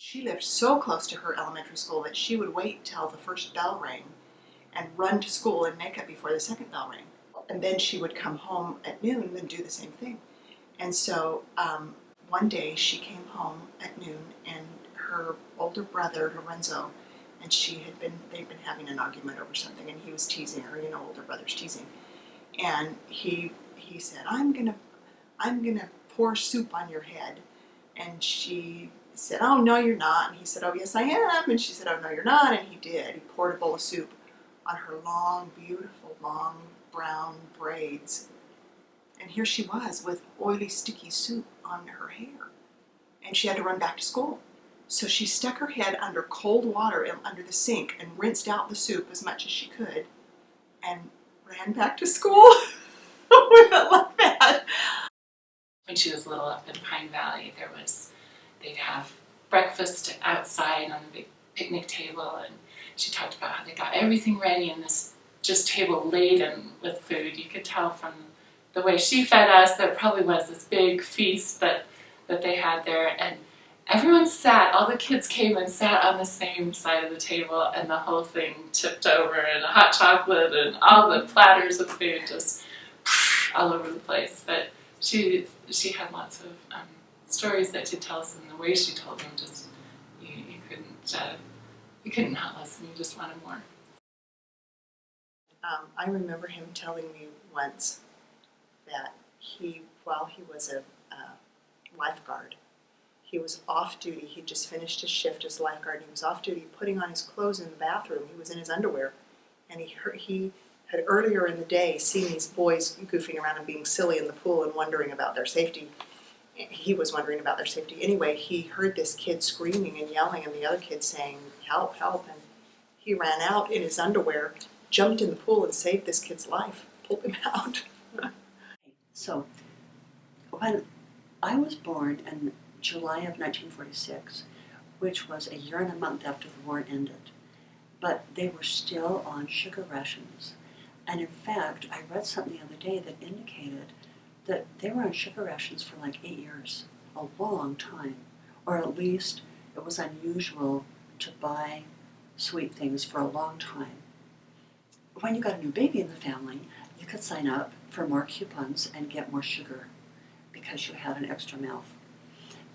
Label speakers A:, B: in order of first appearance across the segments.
A: She lived so close to her elementary school that she would wait till the first bell rang and run to school and make up before the second bell rang. And then she would come home at noon and do the same thing. And so one day she came home at noon, and her older brother, Lorenzo, and they'd been having an argument over something, and he was teasing her, older brother's teasing. And he said, I'm gonna pour soup on your head. And she said, oh, no, you're not. And he said, oh, yes, I am. And she said, oh, no, you're not. And he did. He poured a bowl of soup on her long, beautiful, long brown braids. And here she was with oily, sticky soup on her hair. And she had to run back to school. So she stuck her head under cold water under the sink and rinsed out the soup as much as she could and ran back to school with it like that.
B: When she was little up in Pine Valley, they'd have breakfast outside on the big picnic table, and she talked about how they got everything ready in this just table laden with food. You could tell from the way she fed us that it probably was this big feast that they had there, and everyone all the kids came and sat on the same side of the table, and the whole thing tipped over, and hot chocolate and all the platters of food just all over the place. But she had lots of stories that she'd tell us, and the way she told them, just you couldn't not listen. You just wanted more.
A: I remember him telling me once that while he was a lifeguard, he was off duty. He just finished his shift as lifeguard, and he was off duty putting on his clothes in the bathroom. He was in his underwear, and he had earlier in the day seen these boys goofing around and being silly in the pool and wondering about their safety. He was wondering about their safety. Anyway, he heard this kid screaming and yelling, and the other kid saying, help, help, and he ran out in his underwear, jumped in the pool, and saved this kid's life, pulled him out.
C: So, when I was born in July of 1946, which was a year and a month after the war ended, but they were still on sugar rations. And in fact, I read something the other day that indicated that they were on sugar rations for like 8 years, a long time. Or at least it was unusual to buy sweet things for a long time. When you got a new baby in the family, you could sign up for more coupons and get more sugar because you had an extra mouth.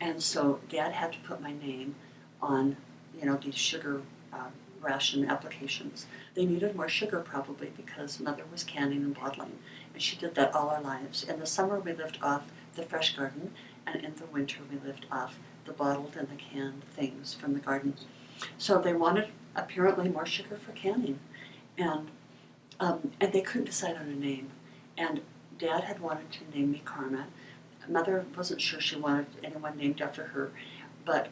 C: And so Dad had to put my name on, these sugar ration applications. They needed more sugar probably because Mother was canning and bottling, and she did that all our lives. In the summer we lived off the fresh garden, and in the winter we lived off the bottled and the canned things from the garden. So they wanted apparently more sugar for canning, and they couldn't decide on a name. And Dad had wanted to name me Karma. Mother wasn't sure she wanted anyone named after her, but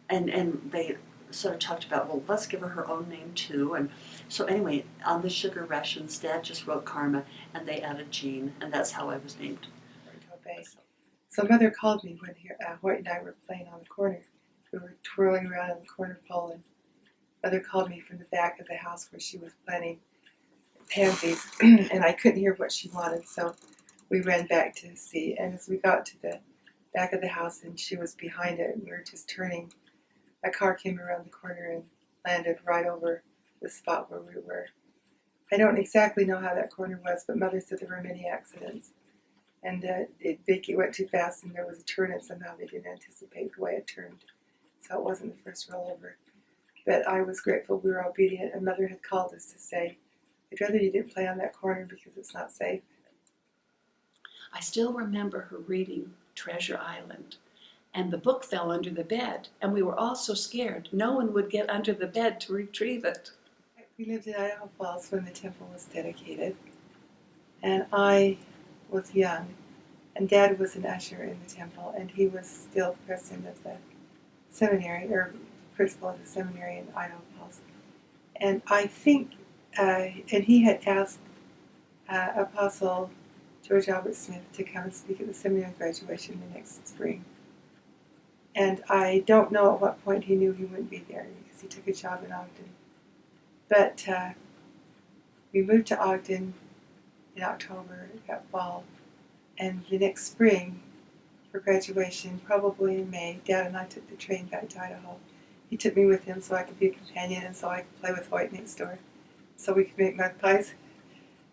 C: and they sort of talked about, well, let's give her own name too. And so anyway, on the sugar rations, Dad just wrote Karma, and they added Jean, and that's how I was named.
D: So Mother called me when Hoyt and I were playing on the corner. We were twirling around on the corner pole, and Mother called me from the back of the house where she was planting pansies, and I couldn't hear what she wanted, so we ran back to see. And as we got to the back of the house and she was behind it, and we were just turning, a car came around the corner and landed right over the spot where we were. I don't exactly know how that corner was, but Mother said there were many accidents. And it went too fast, and there was a turn, and somehow they didn't anticipate the way it turned. So it wasn't the first rollover. But I was grateful we were obedient, and Mother had called us to say, I'd rather you didn't play on that corner because it's not safe.
E: I still remember her reading Treasure Island, and the book fell under the bed, and we were all so scared. No one would get under the bed to retrieve it.
D: We lived in Idaho Falls when the temple was dedicated, and I was young, and Dad was an usher in the temple, and he was still president of the seminary, or principal of the seminary in Idaho Falls. And I think, and he had asked Apostle George Albert Smith to come and speak at the seminary graduation the next spring. And I don't know at what point he knew he wouldn't be there because he took a job in Ogden. But we moved to Ogden in October, that fall, and the next spring for graduation, probably in May. Dad and I took the train back to Idaho. He took me with him so I could be a companion and so I could play with Hoyt next door, so we could make mud pies.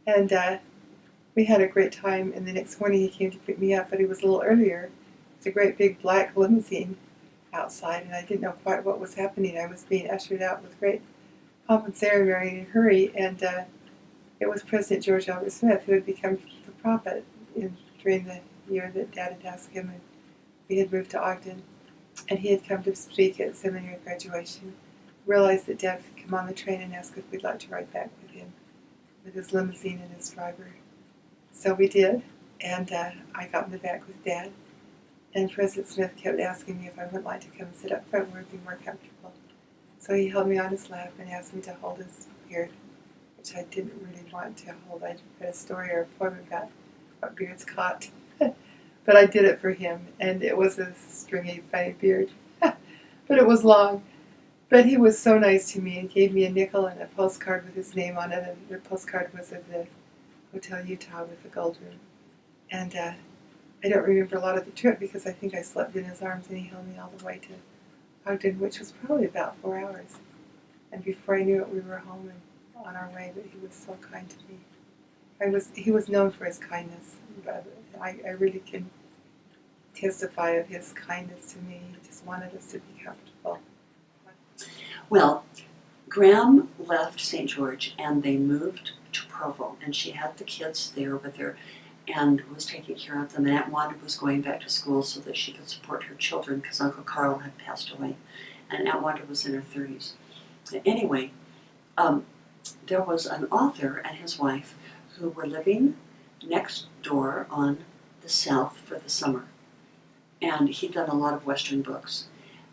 D: And we had a great time, and the next morning he came to pick me up, but it was a little earlier. It's a great big black limousine outside, and I didn't know quite what was happening. I was being ushered out with great pomp and ceremony and hurry, and it was President George Albert Smith, who had become the prophet during the year that Dad had asked him, and we had moved to Ogden, and he had come to speak at seminary graduation. Realized that Dad could come on the train and ask if we'd like to ride back with him, with his limousine and his driver. So we did, and I got in the back with Dad, and President Smith kept asking me if I wouldn't like to come and sit up front where it would be more comfortable. So he held me on his lap and asked me to hold his beard, which I didn't really want to hold. I read a story or a poem about what beards caught. But I did it for him, and it was a stringy, funny beard. But it was long. But he was so nice to me and gave me a nickel and a postcard with his name on it, and the postcard was of the Hotel Utah with the gold room. And I don't remember a lot of the trip because I think I slept in his arms and he held me all the way to Ogden, which was probably about 4 hours. And before I knew it, we were home and on our way, but he was so kind to me. He was known for his kindness, but I really can testify of his kindness to me. He just wanted us to be comfortable.
C: Well, Graham left St. George and they moved to Provo, and she had the kids there with her and was taking care of them. And Aunt Wanda was going back to school so that she could support her children because Uncle Carl had passed away, and Aunt Wanda was in her 30s. Anyway, there was an author and his wife who were living next door on the South for the summer, and he'd done a lot of Western books,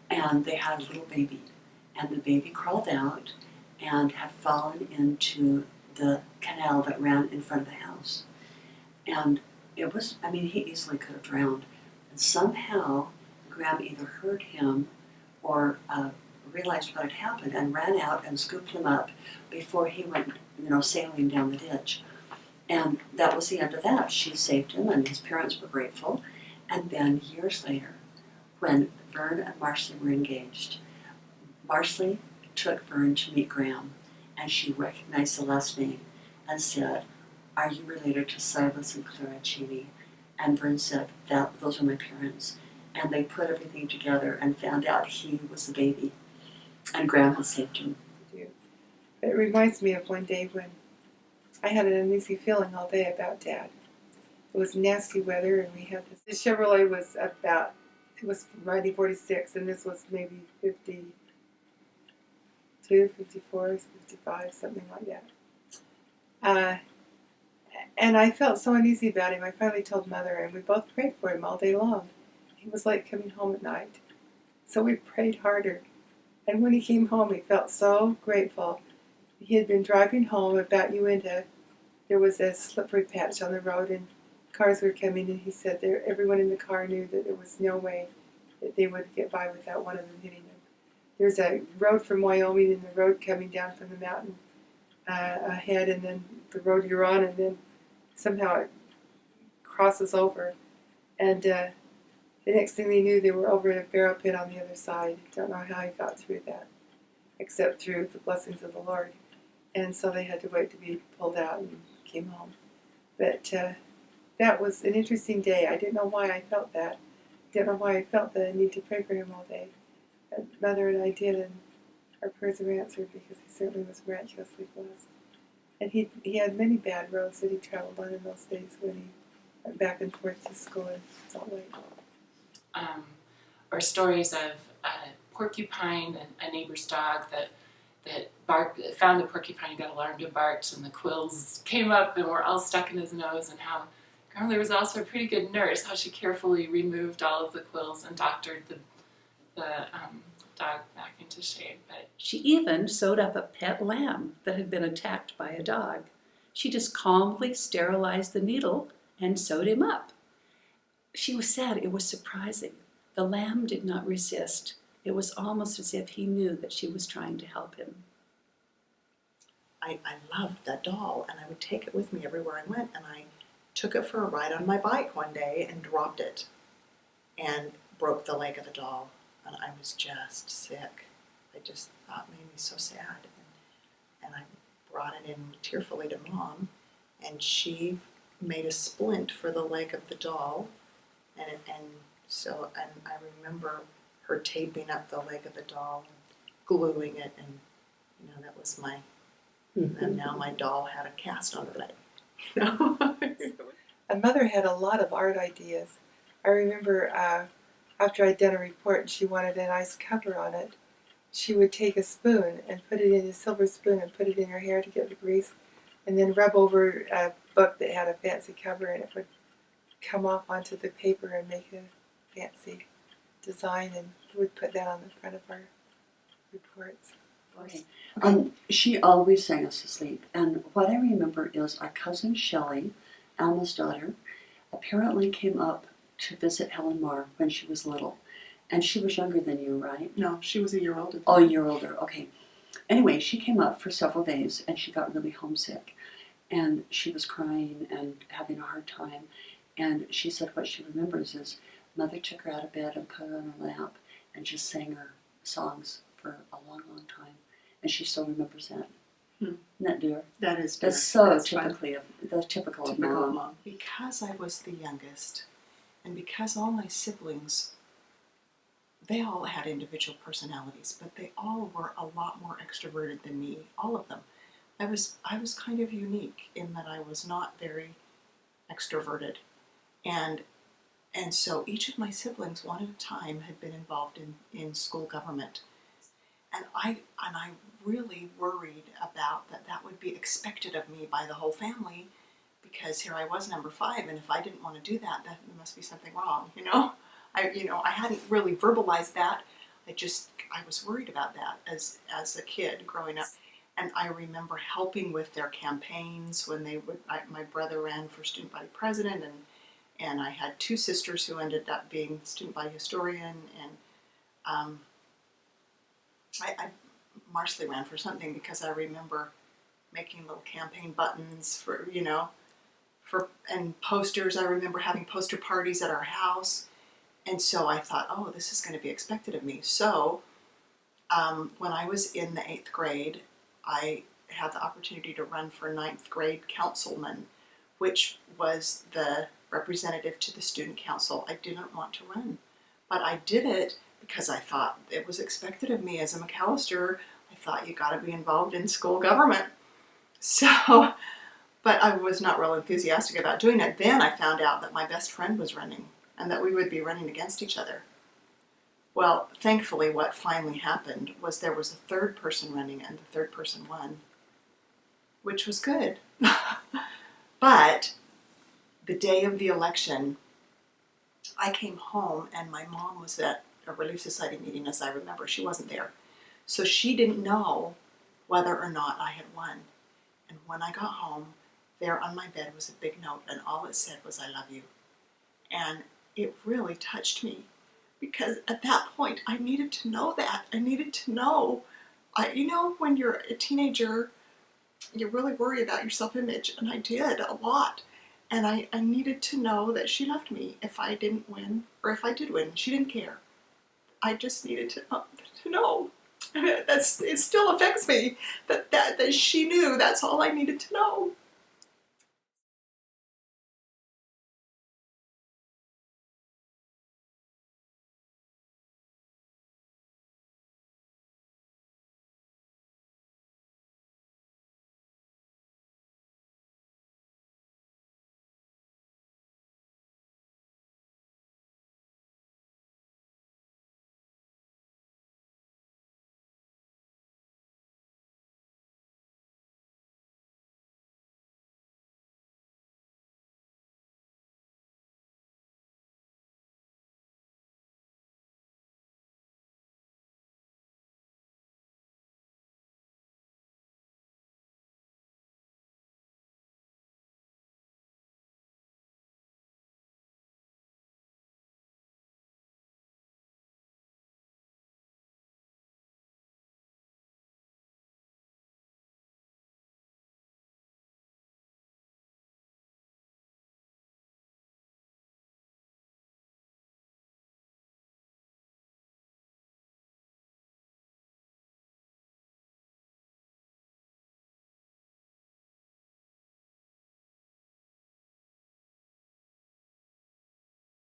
C: and they had a little baby, and the baby crawled out and had fallen into the canal that ran in front of the house. And it was, I mean, he easily could have drowned. And somehow Graham either heard him or realized what had happened and ran out and scooped him up before he went, sailing down the ditch. And that was the end of that. She saved him, and his parents were grateful. And then years later, when Vern and Marcy were engaged, Marcy took Vern to meet Graham, and she recognized the last name and said, "Are you related to Silas and Clara Cheney?" And Vern said, "Those are my parents." And they put everything together and found out he was the baby, and Graham had saved him.
D: It reminds me of one day when I had an uneasy feeling all day about Dad. It was nasty weather, and we had this. The Chevrolet was it was from 1946, and this was maybe 52, 54, 55, something like that. And I felt so uneasy about him. I finally told Mother, and we both prayed for him all day long. He was like coming home at night. So we prayed harder. And when he came home, he felt so grateful. He had been driving home about Uinta. There was a slippery patch on the road, and cars were coming, and he said everyone in the car knew that there was no way that they would get by without one of them hitting them. There's a road from Wyoming and the road coming down from the mountain ahead, and then the road you're on, and then somehow it crosses over. And the next thing they knew, they were over in a barrel pit on the other side. Don't know how he got through that, except through the blessings of the Lord. And so they had to wait to be pulled out and came home. But that was an interesting day. I didn't know why I felt that. Didn't know why I felt the need to pray for him all day. And Mother and I did, and our prayers were answered because he certainly was miraculously blessed. And he had many bad roads that he traveled on in those days when he went back and forth to school in Salt Lake.
B: Or stories of a porcupine and a neighbor's dog that barked, found the porcupine and got alarmed and barked, and the quills came up and were all stuck in his nose, and how grandmother was also a pretty good nurse, how she carefully removed all of the quills and doctored the dog back into shape. But
E: She even sewed up a pet lamb that had been attacked by a dog. She just calmly sterilized the needle and sewed him up. She was sad. It was surprising. The lamb did not resist. It was almost as if he knew that she was trying to help him.
A: I loved that doll, and I would take it with me everywhere I went, and I took it for a ride on my bike one day and dropped it. and broke the leg of the doll. And I was just sick. I just thought it made me so sad. And I brought it in tearfully to Mom, and she made a splint for the leg of the doll. And I remember her taping up the leg of the doll and gluing it, and that was my. And now my doll had a cast on her leg.
D: And Mother had a lot of art ideas. I remember after I'd done a report and she wanted a nice cover on it, she would take a spoon and put it in a silver spoon and put it in her hair to get the grease, and then rub over a book that had a fancy cover, and it would come off onto the paper and make a fancy design, and would put that on the front of our reports.
C: Okay. She always sang us to sleep, and what I remember is our cousin Shelley, Alma's daughter, apparently came up to visit Helen Mar when she was little, and she was younger than you, right?
A: No, she was a year older.
C: Oh, a year older, okay. Anyway, she came up for several days, and she got really homesick, and she was crying and having a hard time, and she said what she remembers is Mother took her out of bed and put her on her lap and just sang her songs for a long, long time. And she still remembers that. Isn't that dear?
A: That is dear.
C: That's so
A: That's
C: typical of
A: typical of
C: Mom.
A: Mom. Because I was the youngest, and because all my siblings, they all had individual personalities, but they all were a lot more extroverted than me, all of them. I was kind of unique in that I was not very extroverted. And so each of my siblings, one at a time, had been involved in school government. And I really worried about that would be expected of me by the whole family, because here I was, number 5, and if I didn't want to do that, there must be something wrong, I hadn't really verbalized that. I was worried about that as a kid growing up. And I remember helping with their campaigns when my brother ran for student body president, and I had 2 sisters who ended up being student body historian, and Marcelly ran for something because I remember making little campaign buttons and posters. I remember having poster parties at our house, and so I thought, oh, this is going to be expected of me. So when I was in the 8th grade, I had the opportunity to run for 9th grade councilman, which was the representative to the student council. I didn't want to run, but I did it because I thought it was expected of me as a McAllister. I thought you got to be involved in school government. So, but I was not real enthusiastic about doing it. Then I found out that my best friend was running and that we would be running against each other. Well, thankfully, what finally happened was there was a 3rd person running, and the 3rd person won, which was good. But the day of the election, I came home, and my mom was at a Relief Society meeting, as I remember. She wasn't there. So she didn't know whether or not I had won. And when I got home, there on my bed was a big note, and all it said was, "I love you." And it really touched me, because at that point, I needed to know that. I needed to know. When you're a teenager, you really worry about your self-image, and I did a lot. And I needed to know that she loved me if I didn't win, or if I did win. She didn't care. I just needed to know. And it still affects me that she knew. That's all I needed to know.